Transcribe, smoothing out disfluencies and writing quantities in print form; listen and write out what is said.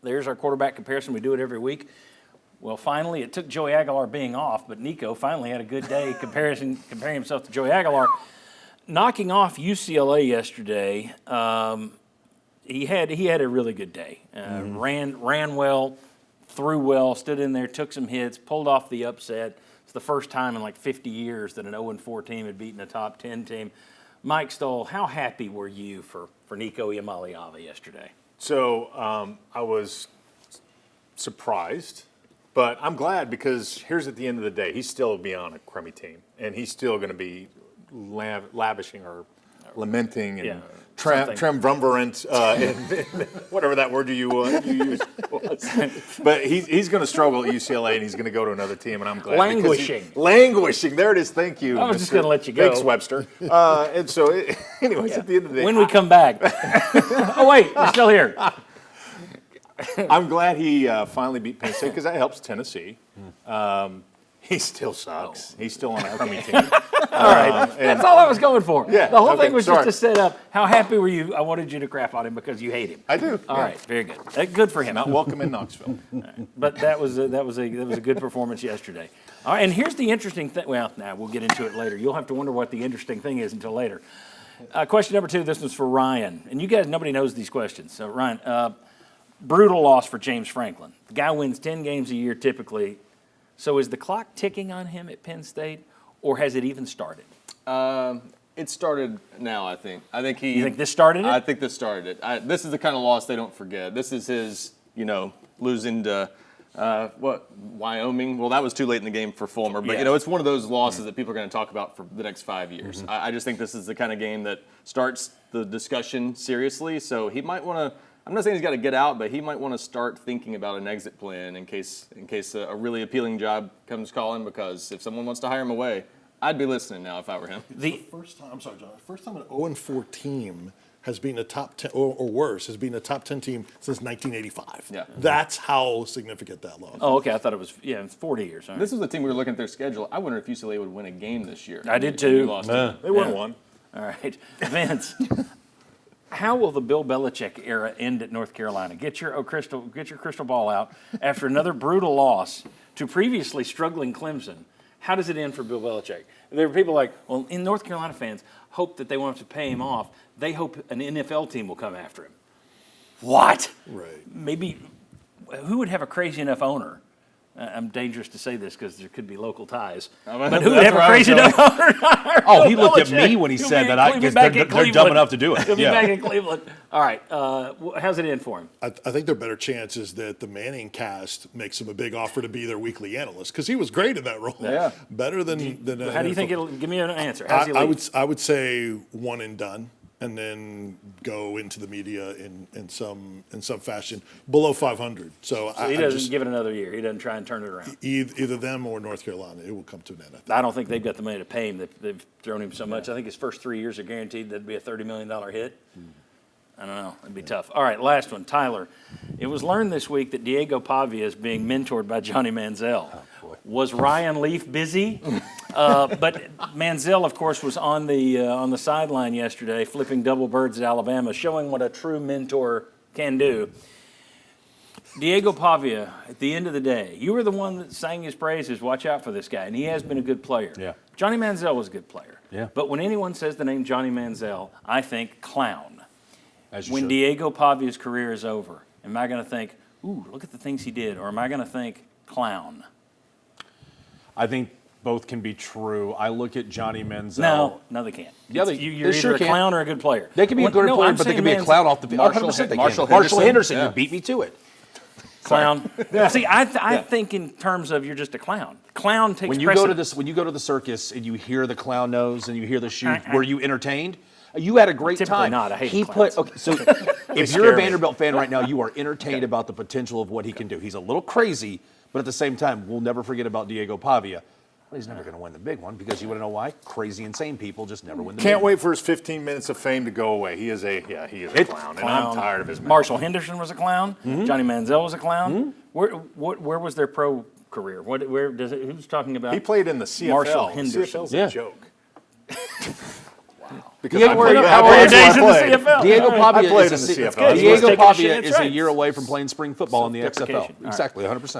there's our quarterback comparison. We do it every week. Well, finally, it took Joey Aguilar being off, but Nico finally had a good day comparing himself to Joey Aguilar. Knocking off UCLA yesterday, he had a really good day. Ran well, threw well, stood in there, took some hits, pulled off the upset. It's the first time in like 50 years that an 0-4 team had beaten a top 10 team. Mike Stoll, how happy were you for Nico Iamaleava yesterday? So I was surprised. But I'm glad because here's at the end of the day, he's still beyond a crummy team, and he's still going to be lavishing or lamenting and triumvirate, whatever that word you use was. But he's going to struggle at UCLA, and he's going to go to another team, and I'm glad. Languishing. There it is. Thank you. I was just going to let you go. Thanks, Webster. And so, anyways, at the end of the day. When we come back. Oh, wait, we're still here. I'm glad he finally beat Penn State because that helps Tennessee. He still sucks. He's still on a crummy team. All right. That's all I was going for. Yeah, the whole thing was just to set up how happy were you. I wanted you to crap on him because you hate him. I do. All right. Very good. Good for him. Not welcome in Knoxville. Right. But that was a good performance yesterday. All right. And here's the interesting thing. Well, now we'll get into it later. You'll have to wonder what the interesting thing is until later. Question number 2. This one's for Ryan. And you guys, nobody knows these questions. So, Ryan, brutal loss for James Franklin. The guy wins 10 games a year typically. So is the clock ticking on him at Penn State, or has it even started? It started now, I think. You think this started it? I think this started it. This is the kind of loss they don't forget. This is his, losing to Wyoming. Well, that was too late in the game for Fulmer, but it's one of those losses that people are going to talk about for the next 5 years. Mm-hmm. I just think this is the kind of game that starts the discussion seriously. So he might want to. I'm not saying he's got to get out, but he might want to start thinking about an exit plan in case a really appealing job comes calling. Because if someone wants to hire him away, I'd be listening now if I were him. The first time, John. First time an 0-4 team has been a top 10 or worse has been a top 10 team since 1985. Yeah, that's how significant that loss. Oh, okay. I thought it was it's 40 years. Right. This was the team we were looking at their schedule. I wonder if UCLA would win a game this year. I did too. They won one. All right, Vince. How will the Bill Belichick era end at North Carolina? Get your crystal ball out after another brutal loss to previously struggling Clemson. How does it end for Bill Belichick? There are people like, well, in North Carolina fans hope that they won't have to pay him off. They hope an NFL team will come after him. What? Right. Maybe who would have a crazy enough owner? I'm dangerous to say this because there could be local ties. But who would have a crazy enough owner? Oh, he looked at me when he said that because they're dumb enough to do it. He'll be back in Cleveland. All right. How's it end for him? I think there are better chances that the Manning cast makes him a big offer to be their weekly analyst because he was great in that role. Yeah. Better than how do you think it'll – give me an answer. I would say one and done. And then go into the media in some fashion below 500. So he doesn't give it another year. He doesn't try and turn it around. Either them or North Carolina, it will come to an end. I don't think they've got the money to pay him. They've thrown him so much. I think his first 3 years are guaranteed. That'd be a $30 million hit. I don't know. It'd be tough. All right, last one, Tyler. It was learned this week that Diego Pavia is being mentored by Johnny Manziel. Was Ryan Leaf busy? But Manziel, of course, was on the sideline yesterday, flipping double birds at Alabama, showing what a true mentor can do. Diego Pavia, at the end of the day, you were the one that sang his praises. Watch out for this guy, and he has been a good player. Yeah. Johnny Manziel was a good player. Yeah. But when anyone says the name Johnny Manziel, I think clown. When should. Diego Pavia's career is over, am I going to think, ooh, look at the things he did, or am I going to think clown? I think both can be true. I look at Johnny Manziel. No, they can't. Yeah, you're either a clown or a good player. They can be a good player, but they can be a clown off the field. Marshall Henderson, you beat me to it. Clown. See, I think in terms of you're just a clown. Clown takes precedence. When you go to the circus and you hear the clown nose and you hear the shoes, were you entertained? You had a great Typically time. Not. I hate clowns. So if you're a Vanderbilt fan right now, you are entertained about the potential of what he can do. He's a little crazy, but at the same time, we'll never forget about Diego Pavia. Well, he's never going to win the big one because you want to know why? Crazy, insane people just never win the big one. Can't wait for his 15 minutes of fame to go away. He is a clown, and I'm tired of his mouth. Marshall Henderson was a clown. Mm-hmm. Johnny Manziel was a clown. Mm-hmm. Where was their pro career? Who's talking about? He played in the CFL. Marshall Henderson. The CFL's a joke. Because Diego, I where played, you- I how played are your you where I days in the played. CFL? Diego All right. Pavia I played is in the a, CFL. He's Diego taking Pavia shit is a in year trades. away from playing spring football in the XFL. Self-deprecation. All right. Exactly, 100%.